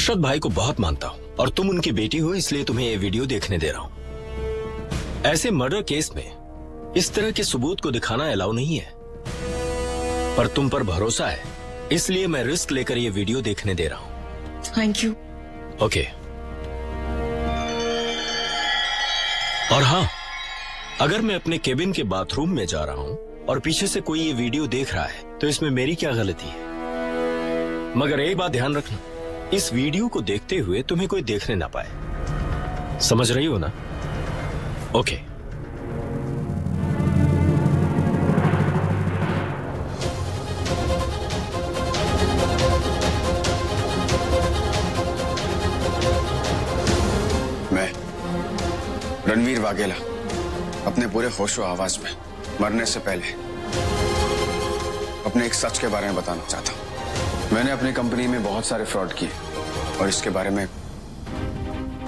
अरशद भाई को बहुत मानता हूँ और तुम उनकी बेटी हो, इसलिए तुम्हें ये वीडियो देखने दे रहा हूँ। ऐसे मर्डर केस में इस तरह के सबूत को दिखाना अलाउ नहीं है, पर तुम पर भरोसा है, इसलिए मैं रिस्क लेकर ये वीडियो देखने दे रहा हूँ। Thank you. ओके। और हाँ, अगर मैं अपने केबिन के बाथरूम में जा रहा हूँ और पीछे से कोई ये वीडियो देख रहा है तो इसमें मेरी क्या गलती है? मगर एक बात ध्यान रखना, इस वीडियो को देखते हुए तुम्हें कोई देखने ना पाए। समझ रही हो ना? ओके। मैं रणवीर वाघेला अपने पूरे होशो आवाज में मरने से पहले अपने एक सच के बारे में बताना चाहता हूं। मैंने अपनी कंपनी में बहुत सारे फ्रॉड किए और इसके बारे में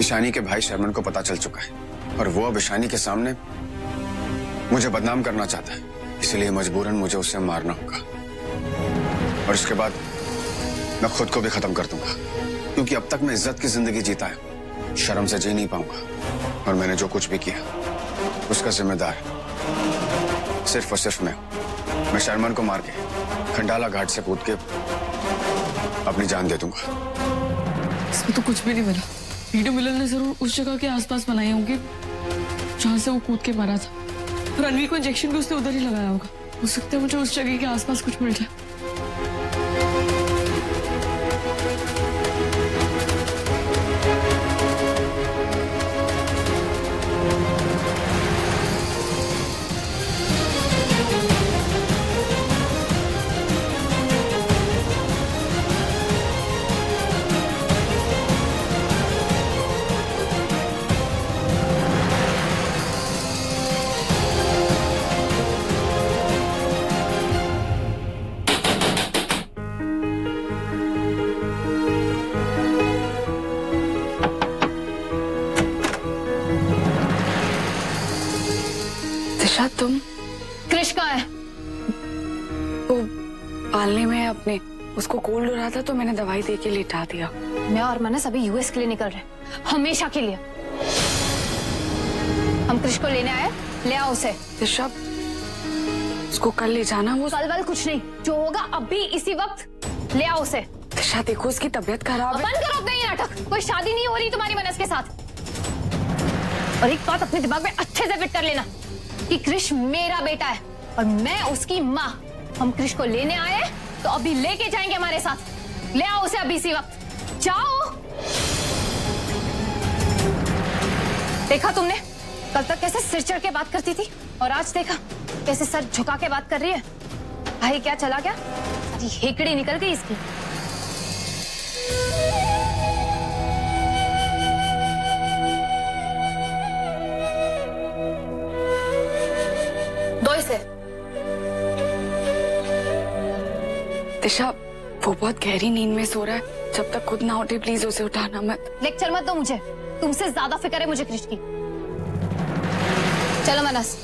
ईशानी के भाई शर्मन को पता चल चुका है और वो अब ईशानी के सामने मुझे बदनाम करना चाहता है, इसलिए मजबूरन मुझे उसे मारना होगा और इसके बाद मैं खुद को भी खत्म कर दूंगा, क्योंकि अब तक मैं इज्जत की जिंदगी जीता है, शर्म से जी नहीं पाऊंगा और मैंने जो कुछ भी किया उसका जिम्मेदार सिर्फ और सिर्फ मैं शर्मन को मार के खंडाला घाट से कूद के अपनी जान दे दूंगा। इसमें तो कुछ भी नहीं मिला। वीडियो मिलर ने जरूर उस जगह के आसपास बनाए होंगे जहां से वो कूद के मरा था। रणवीर को इंजेक्शन भी उसने उधर ही लगाया होगा। हो सकता है मुझे उस जगह के आसपास कुछ मिल जाए। तुम क्रिश कहाँ है? वो पालने में अपने उसको कोल्ड हो रहा था तो मैंने दवाई दे के लिटा दिया। मैं और मनस अभी यूएस के लिए निकल रहे, हमेशा के लिए। हम क्रिश को लेने आए, ले आओ उसे। ऋषभ, उसको कल ले जाना। वो कल कुछ नहीं, जो होगा अभी इसी वक्त ले आओ उसे। दिशा देखो, उसकी तबीयत खराब है। बंद करो अपना ये नाटक। कोई शादी नहीं हो रही तुम्हारी मनस के साथ। और एक बात अपने दिमाग में अच्छे से फिट कर लेना कि क्रिश मेरा बेटा है और मैं उसकी माँ। हम क्रिश को लेने आए तो अभी लेके जाएंगे हमारे साथ। ले आओ उसे अभी इसी वक्त, जाओ। देखा तुमने कल तक कैसे सिर चढ़ के बात करती थी और आज देखा कैसे सर झुका के बात कर रही है। भाई क्या चला गया, सारी हेकड़ी निकल गई इसकी। दो इसे। दिशा, वो बहुत गहरी नींद में सो रहा है। जब तक खुद ना उठे प्लीज उसे उठाना मत। लेक्चर मत दो मुझे, तुमसे ज्यादा फिक्र है मुझे क्रिश की। चलो मनस।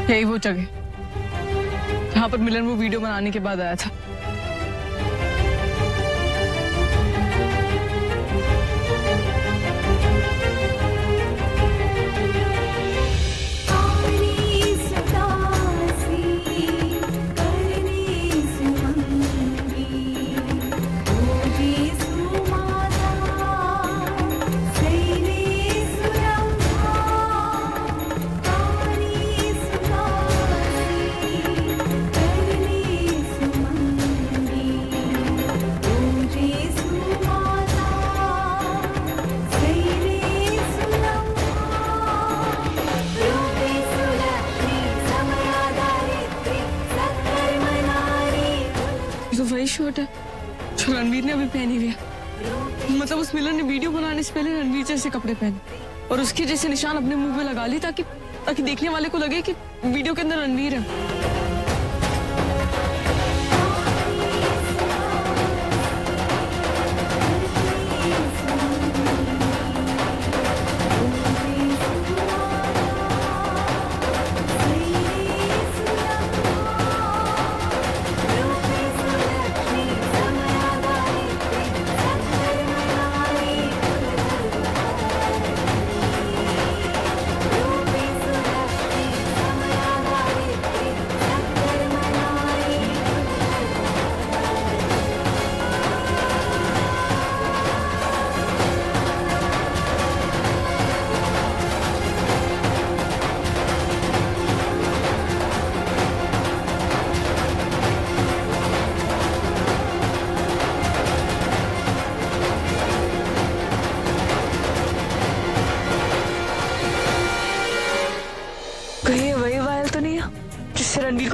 यही वो जगह जहां पर मिलन वो वीडियो बनाने के बाद आया था। वही शर्ट है जो रणवीर ने अभी पहनी हुई है। मतलब उस मिलर ने वीडियो बनाने से पहले रणवीर जैसे कपड़े पहने और उसके जैसे निशान अपने मुंह पे लगा ली ताकि देखने वाले को लगे कि वीडियो के अंदर रणवीर है।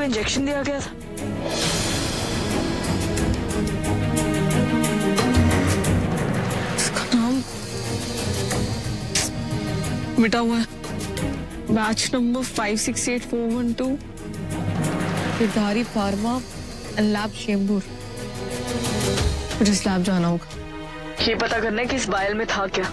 को इंजेक्शन दिया गया था। इसका नाम मिटा हुआ है। Batch number 568412, Girdhari pharma and lab Chembur. मुझे इस लैब जाना होगा, ये पता करना है कि इस वायल में था क्या।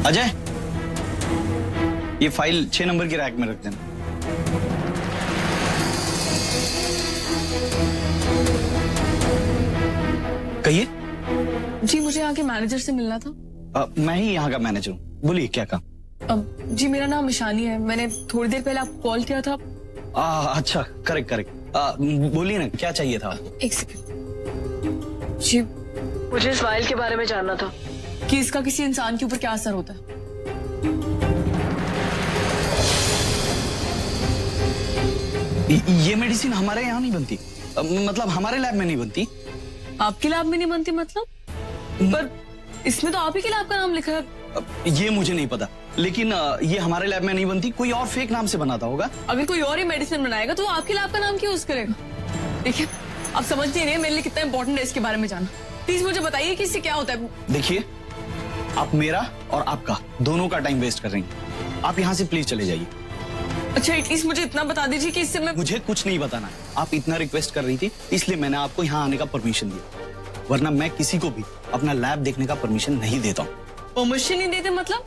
अजय, ये फाइल 6 नंबर की रैक में रख देना। कहिए। जी मुझे यहाँ के मैनेजर से मिलना था। मैं ही यहाँ का मैनेजर हूँ, बोलिए क्या काम। जी मेरा नाम ईशानी है, मैंने थोड़ी देर पहले आपको कॉल किया था। अच्छा, करेक्ट करेक्ट। बोलिए ना, क्या चाहिए था। एक सेकंड। जी मुझे इस वायल के बारे में जानना था कि इसका किसी इंसान के ऊपर क्या असर होता है। ये मेडिसिन हमारे यहाँ नहीं बनती, मतलब हमारे लैब में नहीं बनती। आपके लैब में नहीं बनती मतलब? पर इसमें तो आप ही के लैब का नाम लिखा है। ये मुझे नहीं पता, लेकिन ये हमारे लैब में नहीं बनती, कोई और फेक नाम से बनाता होगा। अगर कोई और ही मेडिसिन बनाएगा तो वो आपके लैब का नाम क्यों यूज करेगा? देखिए आप समझ नहीं रहे मेरे लिए कितना इंपॉर्टेंट है इसके बारे में जानना। प्लीज मुझे बताइए कि इससे क्या होता है। देखिए, आप मेरा और आपका दोनों का टाइम वेस्ट कर रही हैं। आप यहाँ से प्लीज चले जाइए। अच्छा एटलीस्ट मुझे इतना बता दीजिए कि इससे मैं। मुझे कुछ नहीं बताना है, आप इतना रिक्वेस्ट कर रही थी इसलिए मैंने आपको यहाँ आने का परमिशन दिया, वरना मैं किसी को भी अपना लैब देखने का परमिशन नहीं देता हूँ। परमिशन नहीं देते मतलब?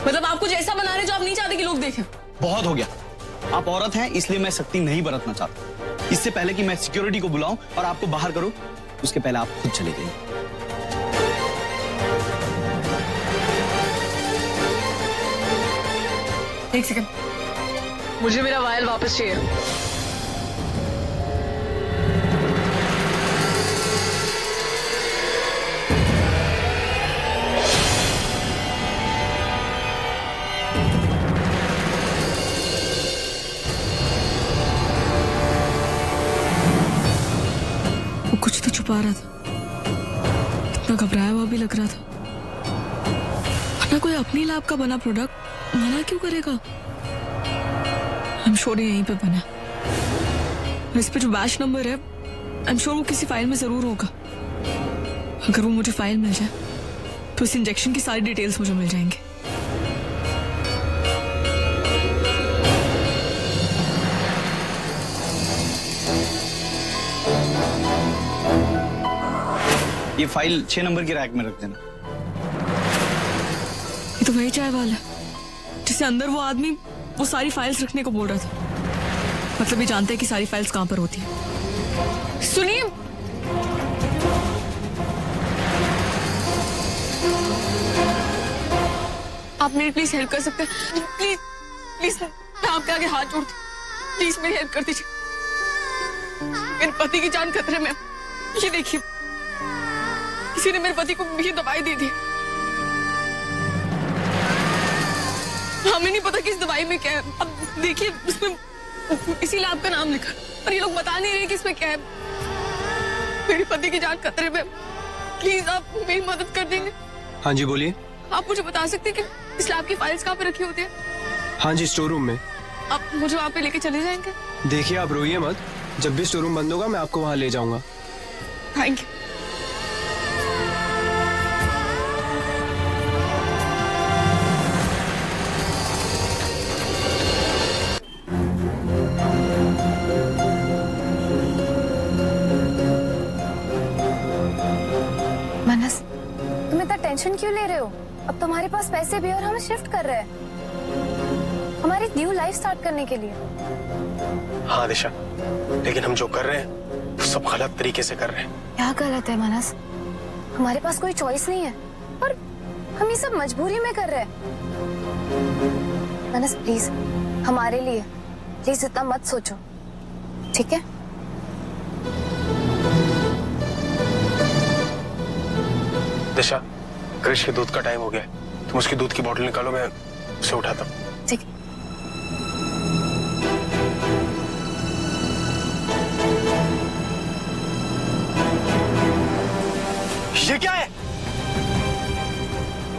मतलब आप कुछ ऐसा बना रहे जो आप नहीं चाहते कि लोग देखें? बहुत हो गया, आप औरत हैं इसलिए मैं सख्ती नहीं बरतना चाहता। इससे पहले कि मैं सिक्योरिटी को बुलाऊं और आपको बाहर करूं, उसके पहले आप खुद चले गए। एक सेकंड, मुझे मेरा वायल वापस चाहिए। वो कुछ तो छुपा रहा था, इतना घबराया हुआ भी लग रहा था। वरना कोई अपनी लैब का बना प्रोडक्ट मना क्यों करेगा? आई एम श्योर यहीं पे बना। इस पे जो बैच नंबर है, आई एम श्योर वो किसी फाइल में जरूर होगा। अगर वो मुझे फाइल मिल जाए तो इस इंजेक्शन की सारी डिटेल्स मुझे मिल जाएंगे। ये फाइल 6 नंबर की रैक में रख देना। ये तो वही चाय वाला है जिससे अंदर वो आदमी वो सारी फाइल्स रखने को बोल रहा था। मतलब ये जानते हैं कि सारी फाइल्स कहां पर होती है। सुनिए, आप मेरी प्लीज हेल्प कर सकते हैं? प्लीज प्लीज मैं आपके आगे हाथ जोड़ती हूँ, प्लीज मेरी हेल्प कर दीजिए। मेरे पति की जान खतरे में। ये देखिए, किसी ने मेरे पति को ये दवाई दे दी। हमें नहीं पता कि इस दवाई में क्या है। अब देखिए उसमें इसी लैब का नाम लिखा और ये लोग बता नहीं रहे कि इसमें क्या है। मेरे पति की जान खतरे में, प्लीज आप मेरी मदद कर देंगे? हाँ जी बोलिए। आप मुझे बता सकते हैं कि इस लैब की फाइल्स कहाँ पे रखी होती है? हाँ जी, स्टोर रूम में। आप मुझे वहाँ पे लेके चले जाएंगे? देखिए आप रोइए मत, जब भी स्टोर रूम बंद होगा मैं आपको वहाँ ले जाऊंगा। Thank you. मानस, तुम इतना टेंशन क्यों ले रहे हो? अब तुम्हारे पास पैसे भी और हम शिफ्ट कर रहे हैं हमारी न्यू लाइफ स्टार्ट करने के लिए। हाँ दिशा, लेकिन हम जो कर रहे हैं वो सब गलत तरीके से कर रहे हैं। क्या गलत है मानस? हमारे पास कोई चॉइस नहीं है और हम ये सब मजबूरी में कर रहे हैं। मानस प्लीज, हमारे लिए प्लीज इतना मत सोचो, ठीक है? दिशा, क्रिश के दूध का टाइम हो गया है, तुम उसकी दूध की बोतल निकालो, मैं उसे उठाता हूँ। ठीक है। ये क्या है?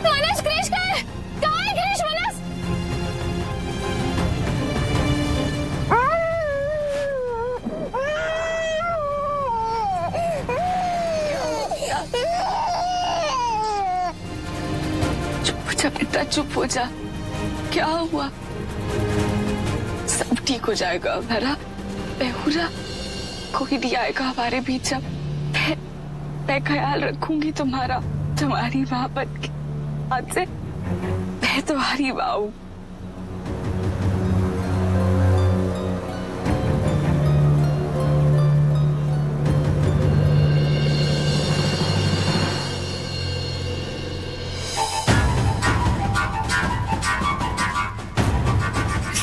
मनस, क्रिश कहाँ है? कहाँ है क्रिश? मनस चुप हो जा बेटा, चुप हो जा। क्या हुआ? सब ठीक हो जाएगा मेरा बेहुरा। कोई नहीं आएगा हमारे बीच। अब मैं ख्याल रखूंगी तुम्हारा, तुम्हारी माँ बन के। आज से मैं तुम्हारी माँ हूँ।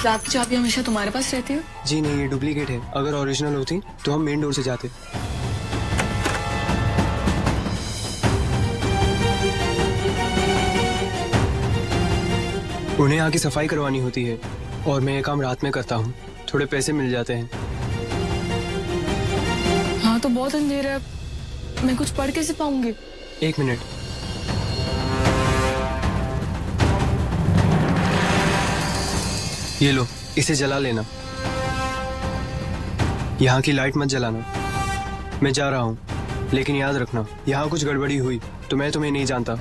लैब की चाबी हमेशा तुम्हारे पास रहती है? जी नहीं, ये डुप्लीकेट है। अगर ओरिजिनल होती तो हम मेन डोर से जाते। उन्हें आके सफाई करवानी होती है और मैं ये काम रात में करता हूँ। थोड़े पैसे मिल जाते हैं। हाँ तो बहुत अंधेरा है, मैं कुछ पढ़ कैसे पाऊंगी? 1 मिनट। ये लो, इसे जला लेना। यहाँ की लाइट मत जलाना। मैं जा रहा हूँ, लेकिन याद रखना यहाँ कुछ गड़बड़ी हुई तो मैं तुम्हें नहीं जानता।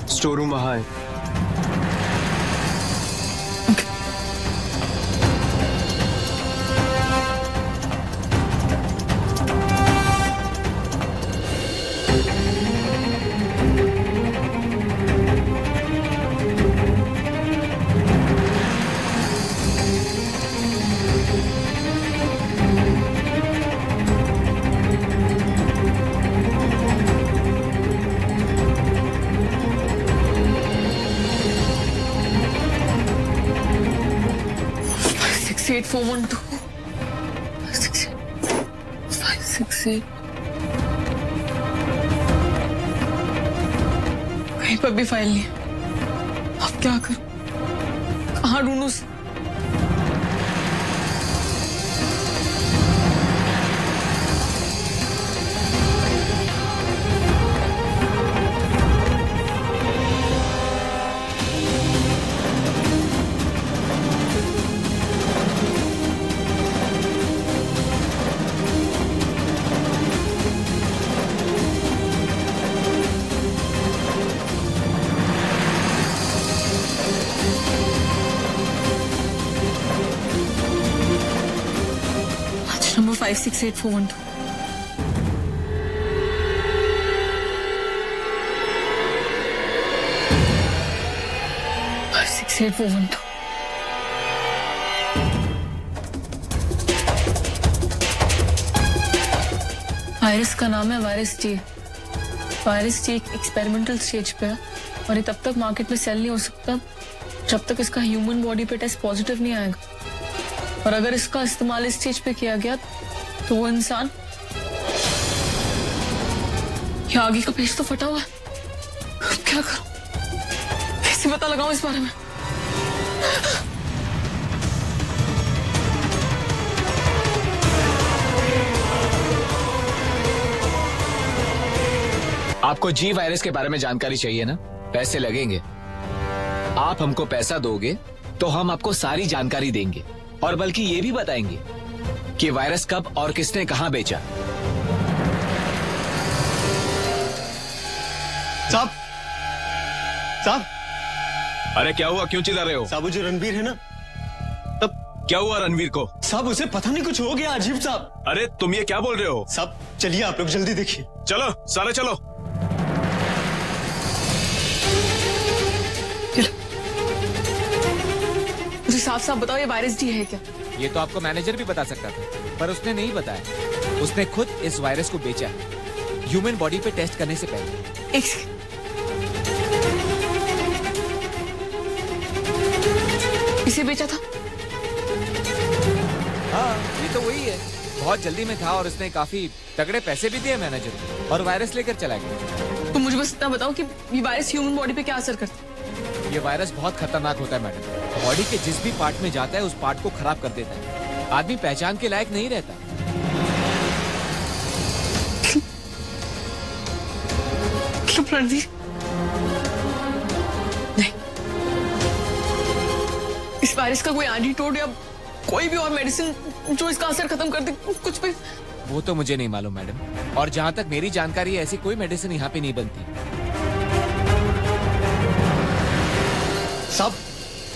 स्टोर रूम वहाँ है। Eight, 4, 1, 2, 6, 5, 6, 8। कहीं पर भी फाइल नहीं। अब क्या करूं? कहाँ ढूंढूं उसे? Number 568412. Five, 6, 8, 4, 1, 2. वायरस का नाम है वायरस टी। वायरस टी एक एक्सपेरिमेंटल स्टेज पे है और ये तब तक मार्केट में सेल नहीं हो सकता जब तक इसका ह्यूमन बॉडी पे टेस्ट पॉजिटिव नहीं आएगा। और अगर इसका इस्तेमाल इस स्टेज पे किया गया तो वो इंसान, ये आगे का पेज तो फटा हुआ है। क्या करूं? कैसे पता लगाऊं इस बारे में? आपको जी वायरस के बारे में जानकारी चाहिए ना? पैसे लगेंगे। आप हमको पैसा दोगे तो हम आपको सारी जानकारी देंगे और बल्कि ये भी बताएंगे कि वायरस कब और किसने कहां बेचा। साहब, साहब, अरे क्या हुआ? क्यों चिल्ला रहे हो? साहब वो जो रणवीर है ना, तब क्या हुआ रणवीर को? साहब उसे पता नहीं कुछ हो गया अजीब साहब। अरे तुम ये क्या बोल रहे हो? साहब चलिए आप लोग जल्दी देखिए। चलो सारे चलो। मुझे साफ साफ बताओ, ये वायरस डी है क्या? ये तो आपको मैनेजर भी बता सकता था, पर उसने नहीं बताया। उसने खुद इस वायरस को बेचा है ह्यूमन बॉडी पे टेस्ट करने से पहले। एक सेकंड। इसे बेचा था? हाँ, ये तो वही है। बहुत जल्दी में था और उसने काफी तगड़े पैसे भी दिए मैनेजर को और वायरस लेकर चला गया। तो मुझे बस इतना बताओ कि ये वायरस ह्यूमन बॉडी पे क्या असर करता है? ये वायरस बहुत खतरनाक होता है मैडम। बॉडी के जिस भी पार्ट में जाता है उस पार्ट को खराब कर देता है। आदमी पहचान के लायक नहीं रहता। रणवीर, नहीं, इस वायरस का कोई एंटीडोट या कोई भी और मेडिसिन जो इसका असर खत्म कर दे, कुछ भी। वो तो मुझे नहीं मालूम मैडम, और जहाँ तक मेरी जानकारी है ऐसी कोई मेडिसिन यहाँ पे नहीं बनती। साहब,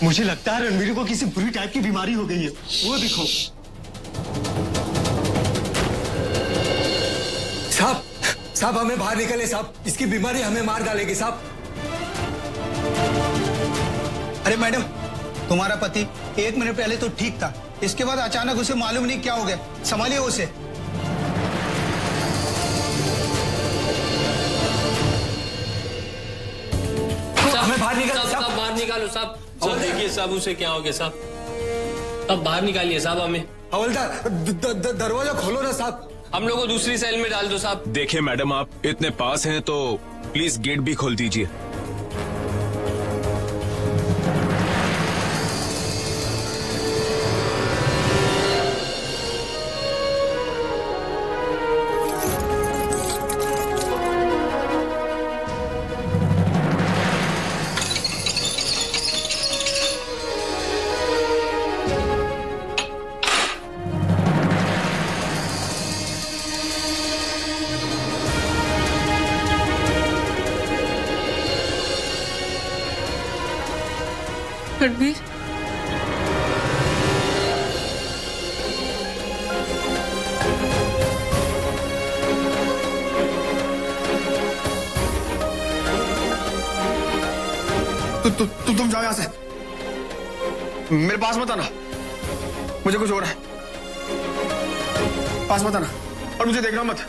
मुझे लगता है रणवीर को किसी बुरी टाइप की बीमारी हो गई है। वो देखो साहब, साहब हमें बाहर निकले साहब, इसकी बीमारी हमें मार डालेगी साहब। अरे मैडम, तुम्हारा पति 1 मिनट पहले तो ठीक था, इसके बाद अचानक उसे मालूम नहीं क्या हो गया। संभालिए उसे। हमें बाहर निकल साहब, बाहर निकालो साहब। साहब देखिए साहब, उसे क्या हो गया साहब? अब बाहर निकालिए साहब हमें। हवलदार दरवाजा खोलो ना साहब। हम लोग को दूसरी सेल में डाल दो साहब। देखिए मैडम, आप इतने पास हैं तो प्लीज गेट भी खोल दीजिए। रणवीर, तुम जाओ यहां से, मेरे पास मत आना, मुझे कुछ हो रहा है। पास मत आना और मुझे देखना मत।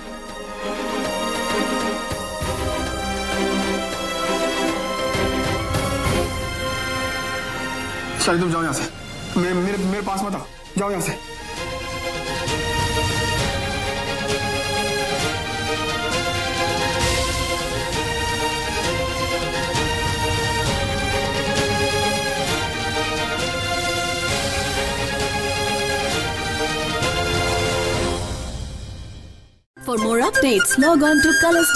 शायद तुम जाओ यहां से, मेरे पास मत आओ, जाओ यहां से। For more updates, log on to Colors